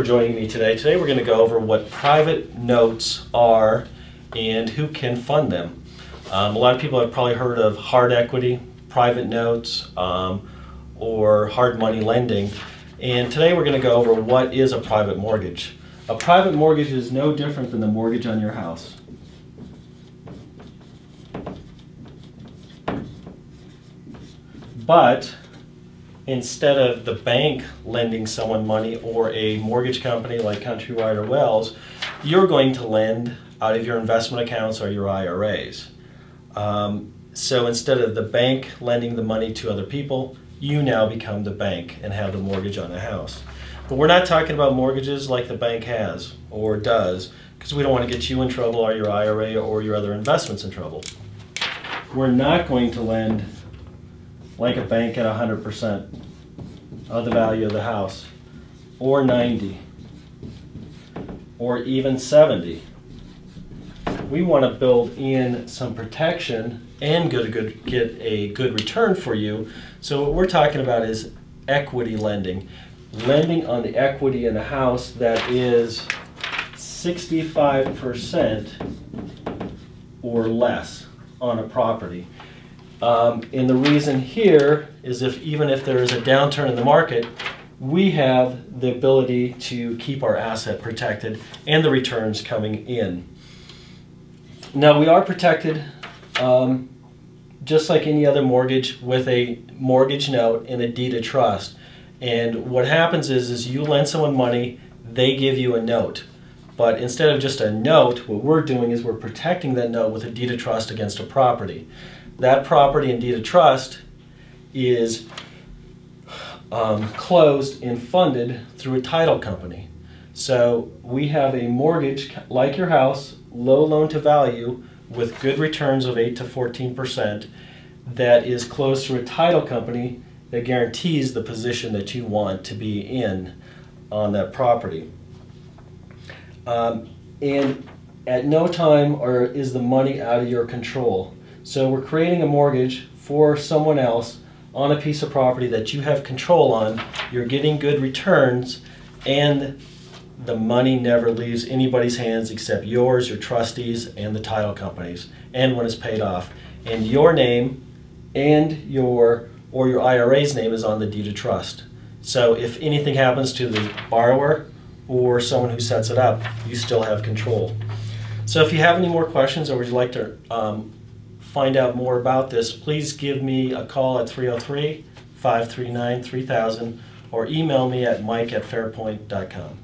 joining me today. Today we're going to go over what private notes are and who can fund them. A lot of people have probably heard of hard equity, private notes, or hard money lending. And today we're going to go over what is a private mortgage. A private mortgage is no different than the mortgage on your house. But instead of the bank lending someone money or a mortgage company like Countrywide or Wells, you're going to lend out of your investment accounts or your IRAs. So instead of the bank lending the money to other people, you now become the bank and have the mortgage on the house. But we're not talking about mortgages like the bank has or does, because we don't want to get you in trouble or your IRA or your other investments in trouble. We're not going to lend like a bank at 100% of the value of the house, or 90, or even 70. We want to build in some protection and get a good return for you. So what we're talking about is equity lending. Lending on the equity in the house that is 65% or less on a property. And the reason here is even if there is a downturn in the market, we have the ability to keep our asset protected and the returns coming in. Now we are protected just like any other mortgage with a mortgage note and a deed of trust. And what happens is you lend someone money, they give you a note. But instead of just a note, what we're doing is we're protecting that note with a deed of trust against a property. That property and deed of trust is closed and funded through a title company. So we have a mortgage like your house, low loan to value with good returns of 8 to 14% that is closed through a title company that guarantees the position that you want to be in on that property. And at no time is the money out of your control. So we're creating a mortgage for someone else on a piece of property that you have control on. You're getting good returns, and the money never leaves anybody's hands except yours, your trustees, and the title companies, and when it's paid off. And your name and your IRA's name is on the deed of trust. So if anything happens to the borrower or someone who sets it up, you still have control. So if you have any more questions or would you like to find out more about this, please give me a call at 303-539-3000 or email me at mike@fairpoint.com.